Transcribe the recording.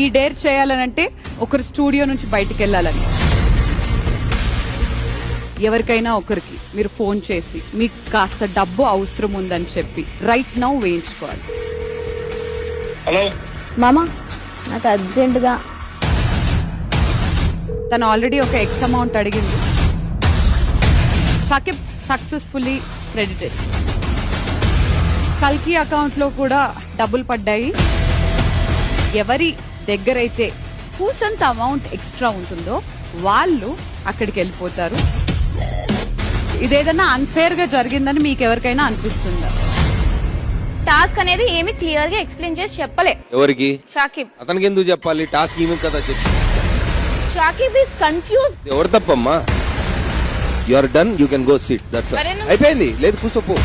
ఈ డేర్ చేయాలనంటే ఒకరు స్టూడియో నుంచి బయటికి వెళ్ళాలని. ఎవరికైనా ఒకరికి మీరు ఫోన్ చేసి మీకు కాస్త డబ్బు అవసరం ఉందని చెప్పి రైట్ నౌ వేయించుకోవాలి. హలో మామా, నాకు అర్జెంటుగా తను ఆల్రెడీ ఒక ఎక్స్ అమౌంట్ అడిగింది. Shakib successfully credited. కల్కి అకౌంట్ లో కూడా డబ్బులు పడ్డాయి. ఎవరి దగ్గరైతే కూసంత అమౌంట్ ఎక్స్ట్రా ఉంటుందో వాళ్ళు అక్కడికి వెళ్ళిపోతారు. ఇదేదన్నా అన్ఫేర్ గా జరిగిందని మీకు ఎవరికైనా అనిపిస్తుందా? టాస్క్ అనేది ఏమి క్లియర్ గా ఎక్స్ప్లెయిన్ చేసి చెప్పలే. ఎవరికి? షాకిబ్. అతనికి ఎందుకు చెప్పాలి? టాస్క్ ఈమె కదా చెప్పి. Shakib is confuse. ఎవరు తప్పమ్మా? You are done, you can go sit. That's సరే, అయిపోయింది. లేదు కూసోపో.